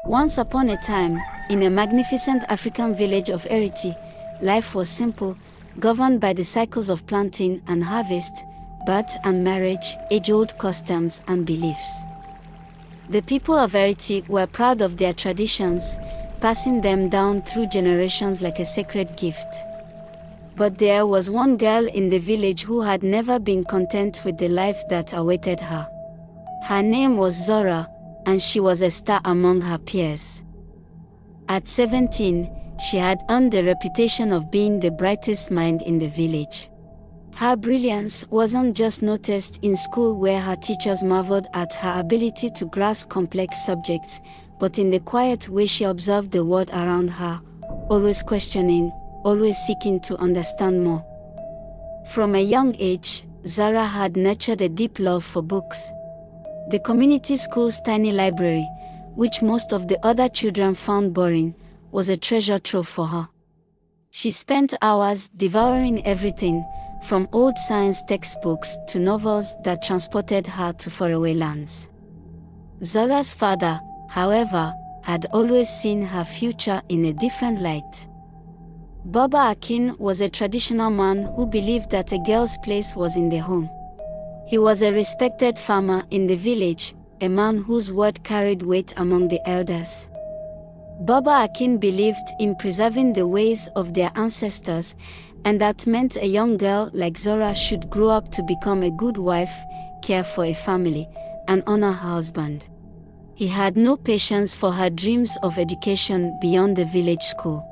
Once upon a time, in a magnificent African village of Eriti, life was simple, governed by the cycles of planting and harvest, birth and marriage, age-old customs and beliefs. The people of Eriti were proud of their traditions, passing them down through generations like a sacred gift. But there was one girl in the village who had never been content with the life that awaited her. Her name was Zora, and she was a star among her peers. At 17, she had earned the reputation of being the brightest mind in the village. Her brilliance wasn't just noticed in school, where her teachers marveled at her ability to grasp complex subjects, but in the quiet way she observed the world around her, always questioning, always seeking to understand more. From a young age, Zora had nurtured a deep love for books. The community school's tiny library, which most of the other children found boring, was a treasure trove for her. She spent hours devouring everything, from old science textbooks to novels that transported her to faraway lands. Zora's father, however, had always seen her future in a different light. Baba Akin was a traditional man who believed that a girl's place was in the home. He was a respected farmer in the village, a man whose word carried weight among the elders. Baba Akin believed in preserving the ways of their ancestors, and that meant a young girl like Zora should grow up to become a good wife, care for a family, and honor her husband. He had no patience for her dreams of education beyond the village school.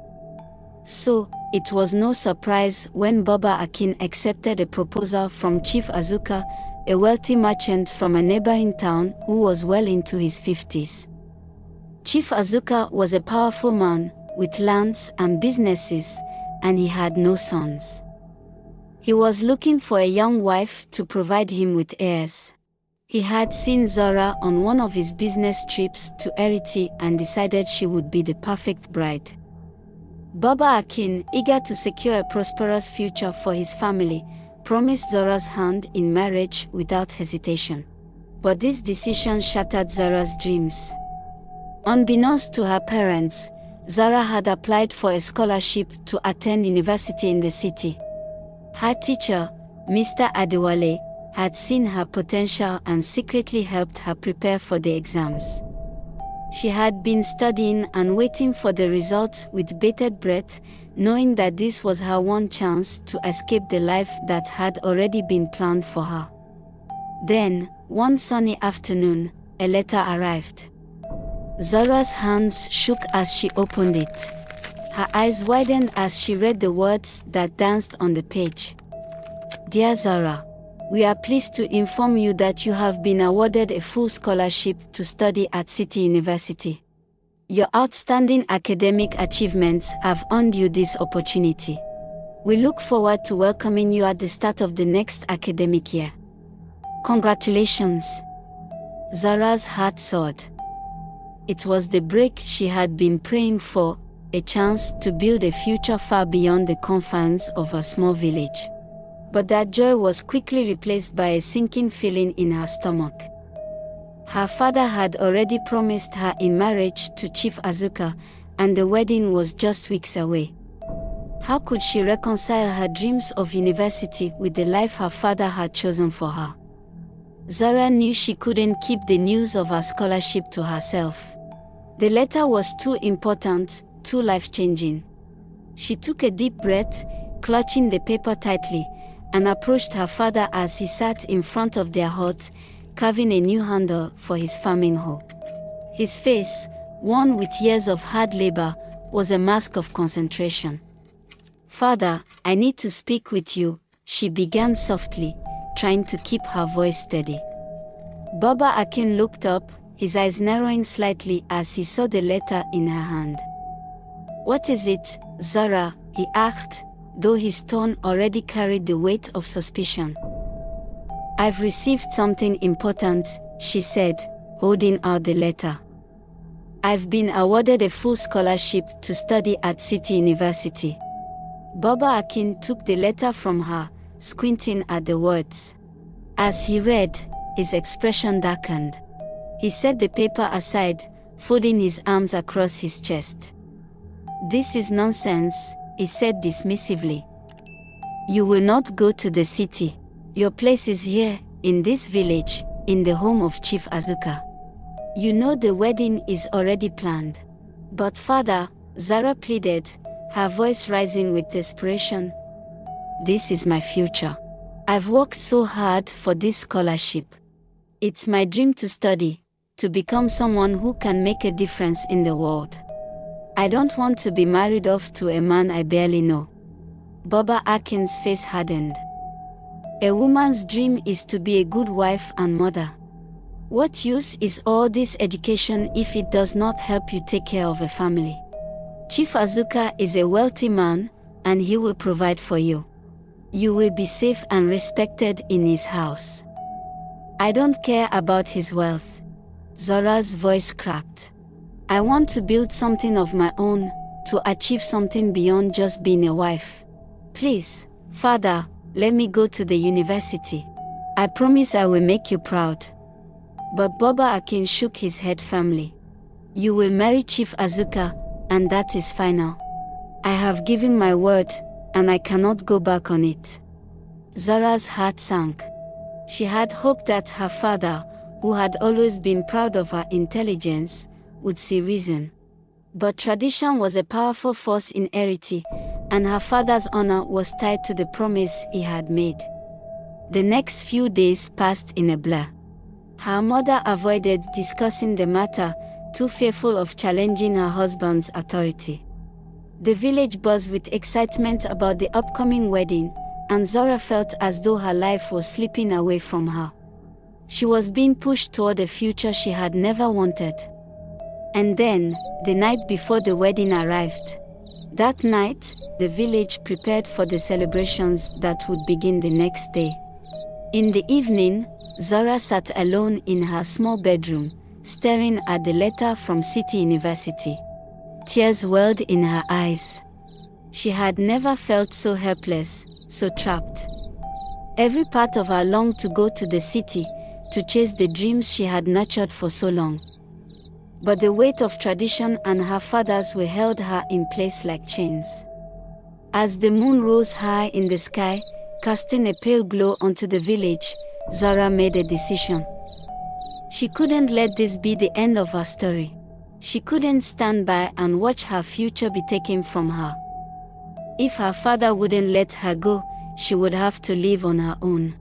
So, it was no surprise when Baba Akin accepted a proposal from Chief Azuka, a wealthy merchant from a neighboring town who was well into his 50s. Chief Azuka was a powerful man, with lands and businesses, and he had no sons. He was looking for a young wife to provide him with heirs. He had seen Zora on one of his business trips to Eriti and decided she would be the perfect bride. Baba Akin, eager to secure a prosperous future for his family, promised Zora's hand in marriage without hesitation. But this decision shattered Zora's dreams. Unbeknownst to her parents, Zora had applied for a scholarship to attend university in the city. Her teacher, Mr. Adewale, had seen her potential and secretly helped her prepare for the exams. She had been studying and waiting for the results with bated breath, knowing that this was her one chance to escape the life that had already been planned for her. Then, one sunny afternoon, a letter arrived. Zora's hands shook as she opened it. Her eyes widened as she read the words that danced on the page. Dear Zora, we are pleased to inform you that you have been awarded a full scholarship to study at City University. Your outstanding academic achievements have earned you this opportunity. We look forward to welcoming you at the start of the next academic year. Congratulations! Zora's heart soared. It was the break she had been praying for, a chance to build a future far beyond the confines of a small village. But that joy was quickly replaced by a sinking feeling in her stomach. Her father had already promised her in marriage to Chief Azuka, and the wedding was just weeks away. How could she reconcile her dreams of university with the life her father had chosen for her? Zora knew she couldn't keep the news of her scholarship to herself. The letter was too important, too life-changing. She took a deep breath, clutching the paper tightly, and approached her father as he sat in front of their hut, carving a new handle for his farming hoe. His face, worn with years of hard labor, was a mask of concentration. Father, I need to speak with you, she began softly, trying to keep her voice steady. Baba Akin looked up, his eyes narrowing slightly as he saw the letter in her hand. What is it, Zora? He asked, though his tone already carried the weight of suspicion. I've received something important, she said, holding out the letter. I've been awarded a full scholarship to study at City University. Baba Akin took the letter from her, squinting at the words. As he read, his expression darkened. He set the paper aside, folding his arms across his chest. "This is nonsense," he said dismissively. "You will not go to the city. Your place is here, in this village, in the home of Chief Azuka. You know the wedding is already planned." "But father," Zora pleaded, her voice rising with desperation. "This is my future. I've worked so hard for this scholarship. It's my dream to study, to become someone who can make a difference in the world. I don't want to be married off to a man I barely know." Baba Akin's face hardened. "A woman's dream is to be a good wife and mother. What use is all this education if it does not help you take care of a family? Chief Azuka is a wealthy man, and he will provide for you. You will be safe and respected in his house." "I don't care about his wealth." Zora's voice cracked. "I want to build something of my own, to achieve something beyond just being a wife. Please, father, let me go to the university. I promise I will make you proud." But Baba Akin shook his head firmly. "You will marry Chief Azuka, and that is final. I have given my word, and I cannot go back on it." Zora's heart sank. She had hoped that her father, who had always been proud of her intelligence, would see reason. But tradition was a powerful force in Eriti, and her father's honor was tied to the promise he had made. The next few days passed in a blur. Her mother avoided discussing the matter, too fearful of challenging her husband's authority. The village buzzed with excitement about the upcoming wedding, and Zora felt as though her life was slipping away from her. She was being pushed toward a future she had never wanted. And then, the night before the wedding arrived. That night, the village prepared for the celebrations that would begin the next day. In the evening, Zora sat alone in her small bedroom, staring at the letter from City University. Tears welled in her eyes. She had never felt so helpless, so trapped. Every part of her longed to go to the city, to chase the dreams she had nurtured for so long. But the weight of tradition and her father's will held her in place like chains. As the moon rose high in the sky, casting a pale glow onto the village, Zora made a decision. She couldn't let this be the end of her story. She couldn't stand by and watch her future be taken from her. If her father wouldn't let her go, she would have to live on her own.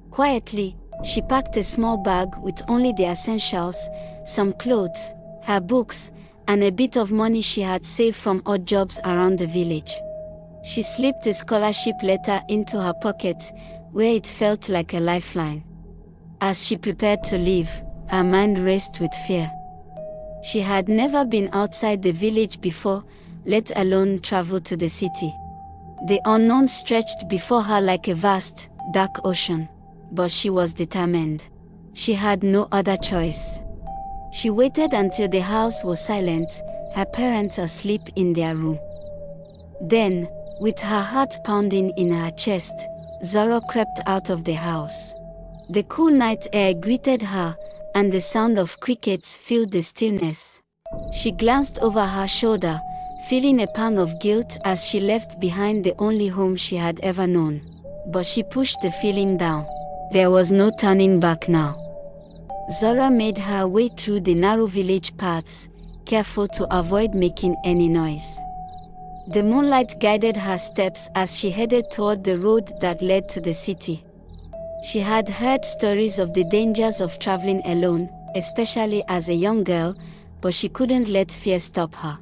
Quietly, she packed a small bag with only the essentials, some clothes, her books, and a bit of money she had saved from odd jobs around the village. She slipped the scholarship letter into her pocket, where it felt like a lifeline. As she prepared to leave, her mind raced with fear. She had never been outside the village before, let alone travel to the city. The unknown stretched before her like a vast, dark ocean. But she was determined. She had no other choice. She waited until the house was silent, her parents asleep in their room. Then, with her heart pounding in her chest, Zora crept out of the house. The cool night air greeted her, and the sound of crickets filled the stillness. She glanced over her shoulder, feeling a pang of guilt as she left behind the only home she had ever known. But she pushed the feeling down. There was no turning back now. Zora made her way through the narrow village paths, careful to avoid making any noise. The moonlight guided her steps as she headed toward the road that led to the city. She had heard stories of the dangers of traveling alone, especially as a young girl, but she couldn't let fear stop her.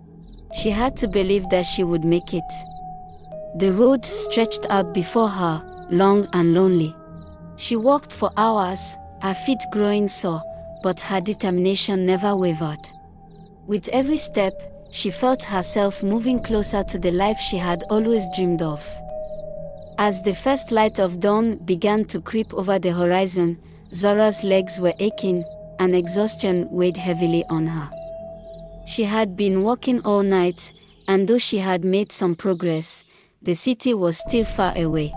She had to believe that she would make it. The road stretched out before her, long and lonely. She walked for hours, her feet growing sore, but her determination never wavered. With every step, she felt herself moving closer to the life she had always dreamed of. As the first light of dawn began to creep over the horizon, Zora's legs were aching, and exhaustion weighed heavily on her. She had been walking all night, and though she had made some progress, the city was still far away.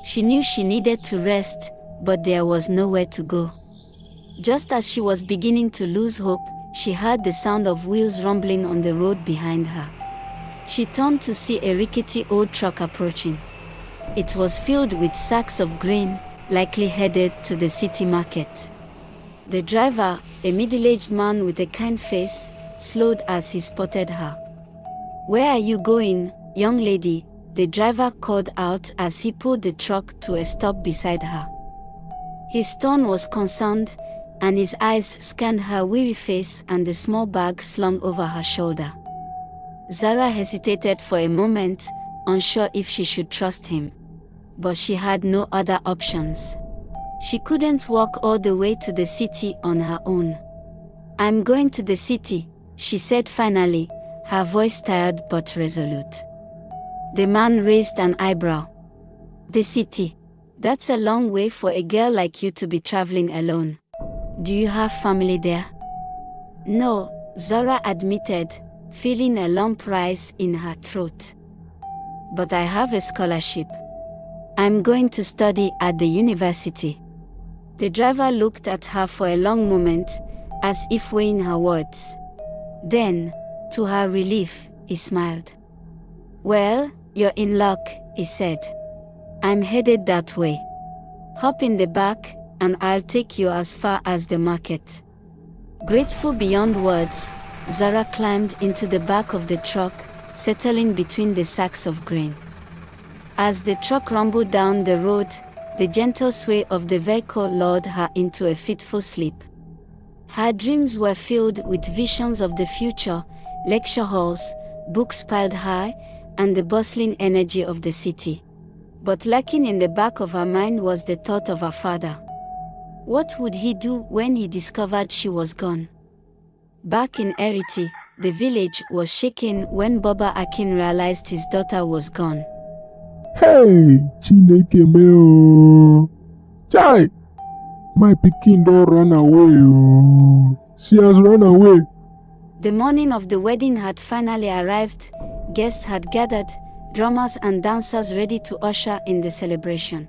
She knew she needed to rest, but there was nowhere to go. Just as she was beginning to lose hope, she heard the sound of wheels rumbling on the road behind her. She turned to see a rickety old truck approaching. It was filled with sacks of grain, likely headed to the city market. The driver, a middle-aged man with a kind face, slowed as he spotted her. "Where are you going, young lady?" the driver called out as he pulled the truck to a stop beside her. His tone was concerned, and his eyes scanned her weary face and the small bag slung over her shoulder. Zora hesitated for a moment, unsure if she should trust him. But she had no other options. She couldn't walk all the way to the city on her own. "I'm going to the city," she said finally, her voice tired but resolute. The man raised an eyebrow. "The city? That's a long way for a girl like you to be traveling alone. Do you have family there?" "No," Zora admitted, feeling a lump rise in her throat. "But I have a scholarship. I'm going to study at the university." The driver looked at her for a long moment, as if weighing her words. Then, to her relief, he smiled. "Well, you're in luck," he said. "I'm headed that way. Hop in the back, and I'll take you as far as the market." Grateful beyond words, Zora climbed into the back of the truck, settling between the sacks of grain. As the truck rumbled down the road, the gentle sway of the vehicle lulled her into a fitful sleep. Her dreams were filled with visions of the future, lecture halls, books piled high, and the bustling energy of the city. But lurking in the back of her mind was the thought of her father. What would he do when he discovered she was gone? Back in Erity, the village was shaken when Baba Akin realized his daughter was gone. "Hey, Chineke me. Chai! My pikin don run away oh. She has run away." The morning of the wedding had finally arrived, guests had gathered, drummers and dancers ready to usher in the celebration.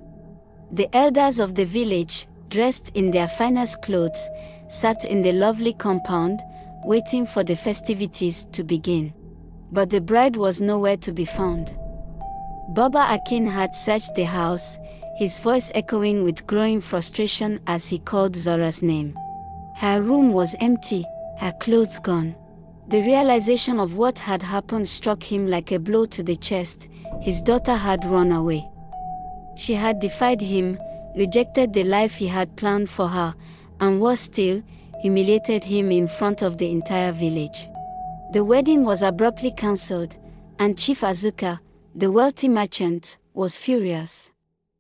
The elders of the village, dressed in their finest clothes, sat in the lovely compound, waiting for the festivities to begin. But the bride was nowhere to be found. Baba Akin had searched the house, his voice echoing with growing frustration as he called Zora's name. Her room was empty, her clothes gone. The realization of what had happened struck him like a blow to the chest. His daughter had run away. She had defied him, rejected the life he had planned for her, and worse still, humiliated him in front of the entire village. The wedding was abruptly cancelled, and Chief Azuka, the wealthy merchant, was furious.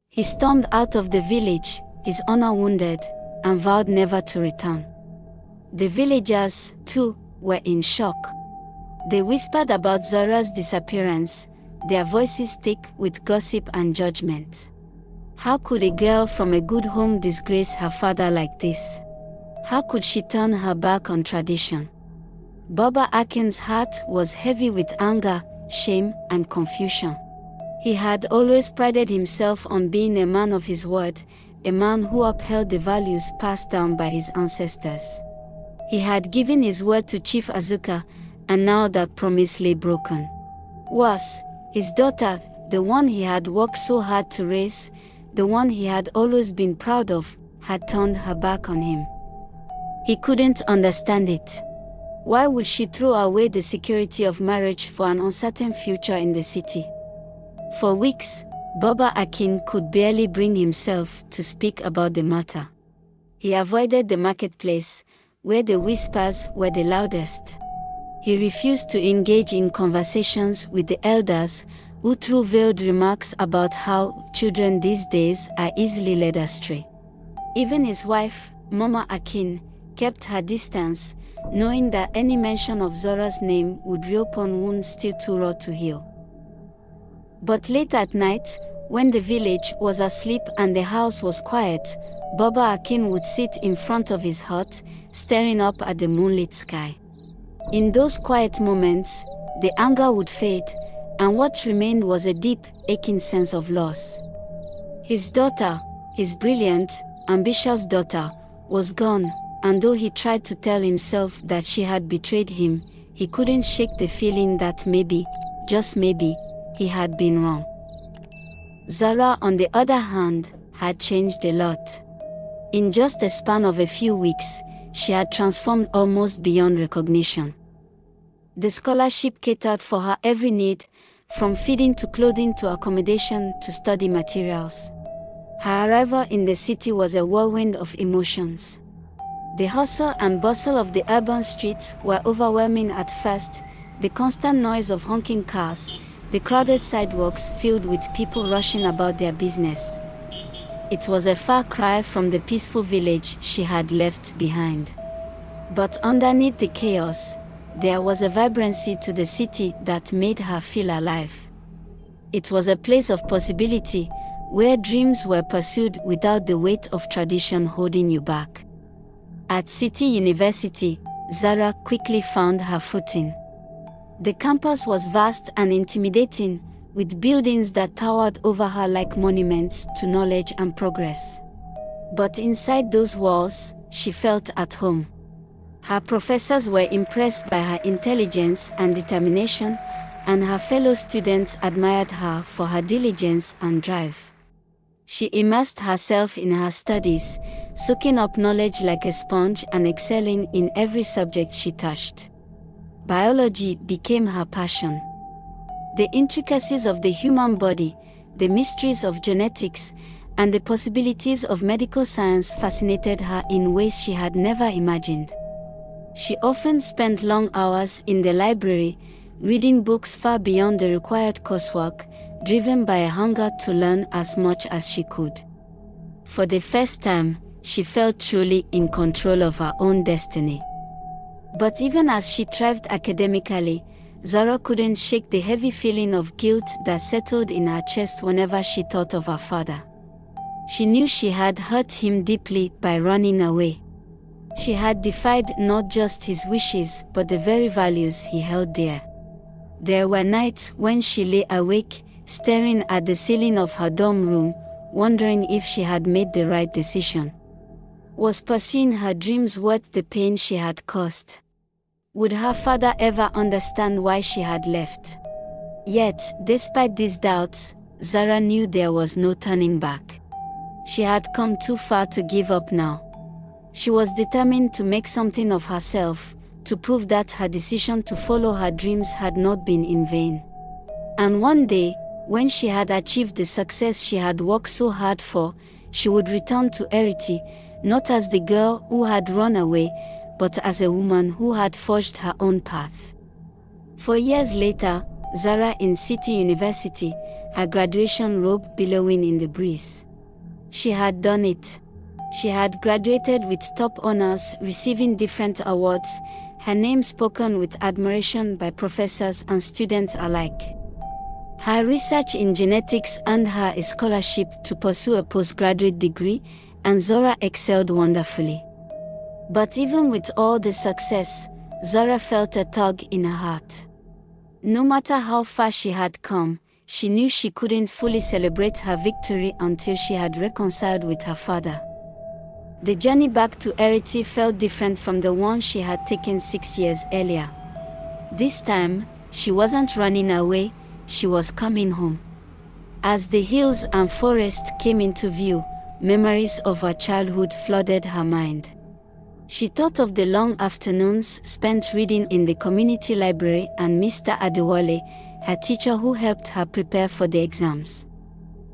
He stormed out of the village, his honor wounded, and vowed never to return. The villagers, too, were in shock. They whispered about Zora's disappearance, their voices thick with gossip and judgment. How could a girl from a good home disgrace her father like this? How could she turn her back on tradition? Baba Akin's heart was heavy with anger, shame, and confusion. He had always prided himself on being a man of his word, a man who upheld the values passed down by his ancestors. He had given his word to Chief Azuka, and now that promise lay broken. Worse, his daughter, the one he had worked so hard to raise, the one he had always been proud of, had turned her back on him. He couldn't understand it. Why would she throw away the security of marriage for an uncertain future in the city? For weeks, Baba Akin could barely bring himself to speak about the matter. He avoided the marketplace, where the whispers were the loudest. He refused to engage in conversations with the elders, who threw veiled remarks about how children these days are easily led astray. Even his wife, Mama Akin, kept her distance, knowing that any mention of Zora's name would reopen wounds still too raw to heal. But late at night, when the village was asleep and the house was quiet, Baba Akin would sit in front of his hut, staring up at the moonlit sky. In those quiet moments, the anger would fade, and what remained was a deep, aching sense of loss. His daughter, his brilliant, ambitious daughter, was gone, and though he tried to tell himself that she had betrayed him, he couldn't shake the feeling that maybe, just maybe, he had been wrong. Zora, on the other hand, had changed a lot. In just the span of a few weeks, she had transformed almost beyond recognition. The scholarship catered for her every need, from feeding to clothing to accommodation to study materials. Her arrival in the city was a whirlwind of emotions. The hustle and bustle of the urban streets were overwhelming at first, the constant noise of honking cars, the crowded sidewalks filled with people rushing about their business. It was a far cry from the peaceful village she had left behind. But underneath the chaos, there was a vibrancy to the city that made her feel alive. It was a place of possibility, where dreams were pursued without the weight of tradition holding you back. At City University, Zora quickly found her footing. The campus was vast and intimidating, with buildings that towered over her like monuments to knowledge and progress. But inside those walls, she felt at home. Her professors were impressed by her intelligence and determination, and her fellow students admired her for her diligence and drive. She immersed herself in her studies, soaking up knowledge like a sponge and excelling in every subject she touched. Biology became her passion. The intricacies of the human body, the mysteries of genetics, and the possibilities of medical science fascinated her in ways she had never imagined. She often spent long hours in the library, reading books far beyond the required coursework, driven by a hunger to learn as much as she could. For the first time, she felt truly in control of her own destiny. But even as she thrived academically, Zora couldn't shake the heavy feeling of guilt that settled in her chest whenever she thought of her father. She knew she had hurt him deeply by running away. She had defied not just his wishes but the very values he held dear. There were nights when she lay awake, staring at the ceiling of her dorm room, wondering if she had made the right decision. Was pursuing her dreams worth the pain she had caused? Would her father ever understand why she had left? Yet, despite these doubts, Zora knew there was no turning back. She had come too far to give up now. She was determined to make something of herself, to prove that her decision to follow her dreams had not been in vain. And one day, when she had achieved the success she had worked so hard for, she would return to Eriti, not as the girl who had run away, but as a woman who had forged her own path. 4 years later, Zora in City University, her graduation robe billowing in the breeze. She had done it. She had graduated with top honors, receiving different awards, her name spoken with admiration by professors and students alike. Her research in genetics earned her a scholarship to pursue a postgraduate degree, and Zora excelled wonderfully. But even with all the success, Zora felt a tug in her heart. No matter how far she had come, she knew she couldn't fully celebrate her victory until she had reconciled with her father. The journey back to Eriti felt different from the one she had taken 6 years earlier. This time, she wasn't running away, she was coming home. As the hills and forest came into view, memories of her childhood flooded her mind. She thought of the long afternoons spent reading in the community library and Mr. Adewale, her teacher who helped her prepare for the exams.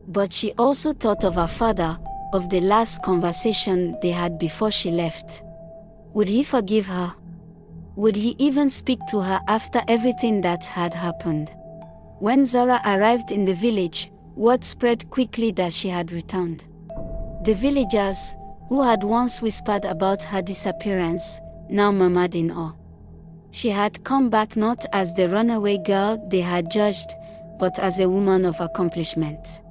But she also thought of her father, of the last conversation they had before she left. Would he forgive her? Would he even speak to her after everything that had happened? When Zora arrived in the village, word spread quickly that she had returned. The villagers, who had once whispered about her disappearance, now murmured in awe. She had come back not as the runaway girl they had judged, but as a woman of accomplishment.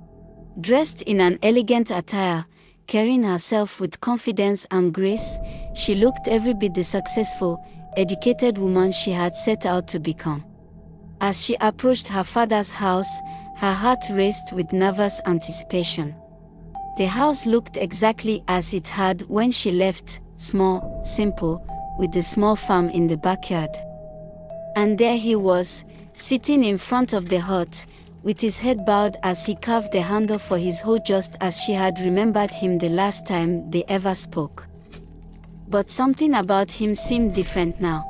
Dressed in an elegant attire, carrying herself with confidence and grace, she looked every bit the successful, educated woman she had set out to become. As she approached her father's house, her heart raced with nervous anticipation. The house looked exactly as it had when she left, small, simple, with the small farm in the backyard. And there he was, sitting in front of the hut, with his head bowed as he carved the handle for his hoe just as she had remembered him the last time they ever spoke. But something about him seemed different now.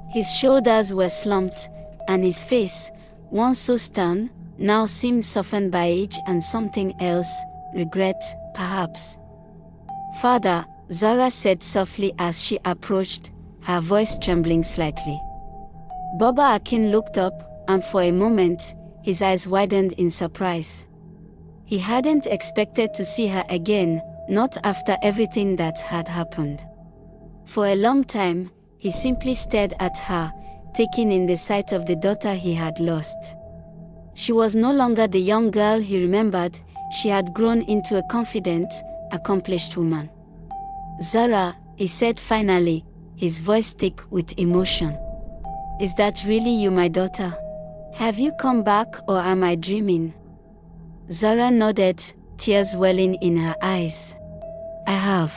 His shoulders were slumped, and his face, once so stern, now seemed softened by age and something else, regret, perhaps. "Father," Zora said softly as she approached, her voice trembling slightly. Baba Akin looked up, and for a moment, his eyes widened in surprise. He hadn't expected to see her again, not after everything that had happened. For a long time, he simply stared at her, taking in the sight of the daughter he had lost. She was no longer the young girl he remembered, she had grown into a confident, accomplished woman. "Zora," he said finally, his voice thick with emotion. "Is that really you, my daughter? Have you come back, or am I dreaming?" Zora nodded, tears welling in her eyes. "I have.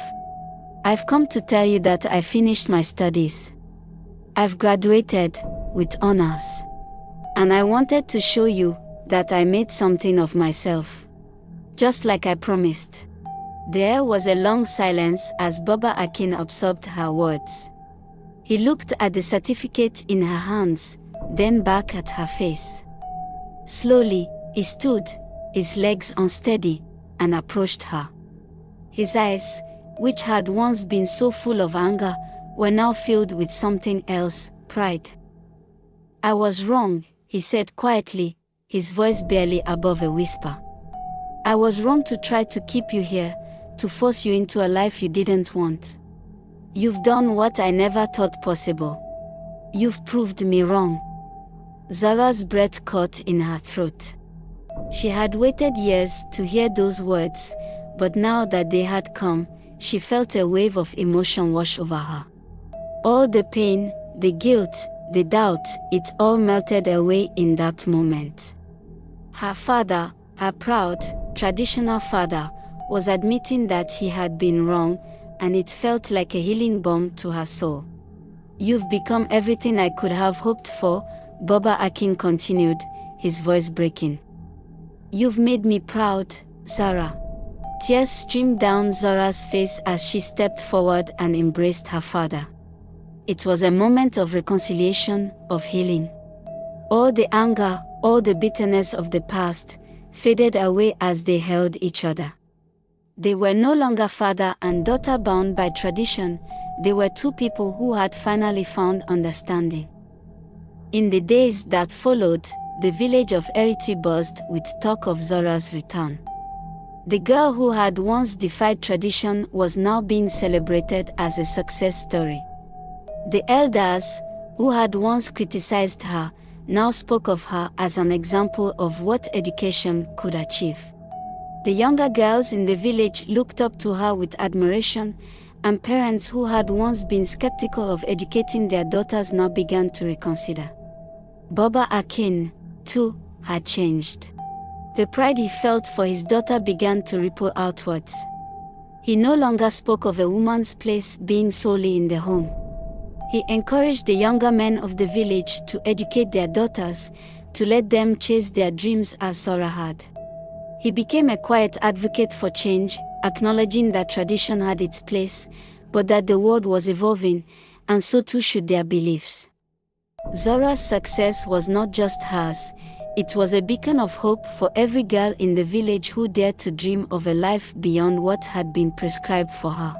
I've come to tell you that I finished my studies. I've graduated, with honors. And I wanted to show you that I made something of myself. Just like I promised." There was a long silence as Baba Akin absorbed her words. He looked at the certificate in her hands, then back at her face. Slowly, he stood, his legs unsteady, and approached her. His eyes, which had once been so full of anger, were now filled with something else, pride. "I was wrong," he said quietly, his voice barely above a whisper. "I was wrong to try to keep you here, to force you into a life you didn't want. You've done what I never thought possible. You've proved me wrong." Zora's breath caught in her throat. She had waited years to hear those words, but now that they had come, she felt a wave of emotion wash over her. All the pain, the guilt, the doubt, it all melted away in that moment. Her father, her proud, traditional father, was admitting that he had been wrong, and it felt like a healing balm to her soul. "You've become everything I could have hoped for," Baba Akin continued, his voice breaking. "You've made me proud, Zora." Tears streamed down Zora's face as she stepped forward and embraced her father. It was a moment of reconciliation, of healing. All the anger, all the bitterness of the past, faded away as they held each other. They were no longer father and daughter bound by tradition, they were two people who had finally found understanding. In the days that followed, the village of Eriti buzzed with talk of Zora's return. The girl who had once defied tradition was now being celebrated as a success story. The elders, who had once criticized her, now spoke of her as an example of what education could achieve. The younger girls in the village looked up to her with admiration, and parents who had once been skeptical of educating their daughters now began to reconsider. Baba Akin, too, had changed. The pride he felt for his daughter began to ripple outwards. He no longer spoke of a woman's place being solely in the home. He encouraged the younger men of the village to educate their daughters, to let them chase their dreams as Zora had. He became a quiet advocate for change, acknowledging that tradition had its place, but that the world was evolving, and so too should their beliefs. Zora's success was not just hers, it was a beacon of hope for every girl in the village who dared to dream of a life beyond what had been prescribed for her.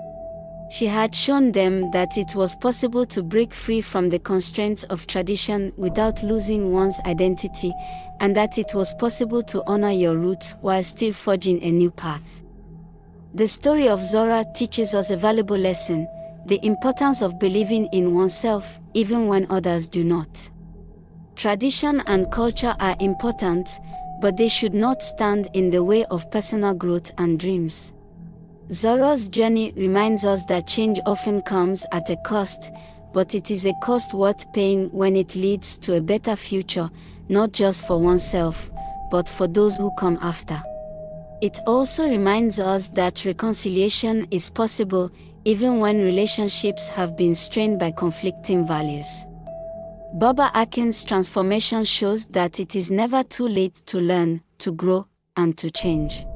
She had shown them that it was possible to break free from the constraints of tradition without losing one's identity, and that it was possible to honor your roots while still forging a new path. The story of Zora teaches us a valuable lesson: the importance of believing in oneself, even when others do not. Tradition and culture are important, but they should not stand in the way of personal growth and dreams. Zora's journey reminds us that change often comes at a cost, but it is a cost worth paying when it leads to a better future, not just for oneself, but for those who come after. It also reminds us that reconciliation is possible, even when relationships have been strained by conflicting values. Baba Akin's transformation shows that it is never too late to learn, to grow, and to change.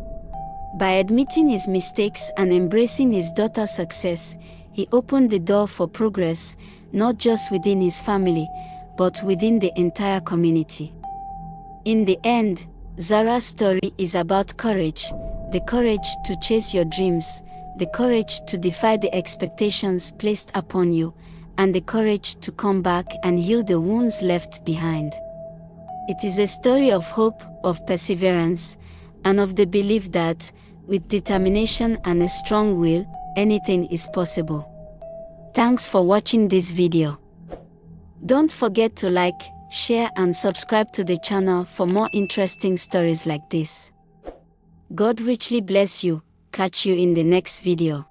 By admitting his mistakes and embracing his daughter's success, he opened the door for progress, not just within his family, but within the entire community. In the end, Zora's story is about courage, the courage to chase your dreams, the courage to defy the expectations placed upon you, and the courage to come back and heal the wounds left behind. It is a story of hope, of perseverance, and of the belief that, with determination and a strong will, anything is possible. Thanks for watching this video. Don't forget to like, share and subscribe to the channel for more interesting stories like this. God richly bless you. Catch you in the next video.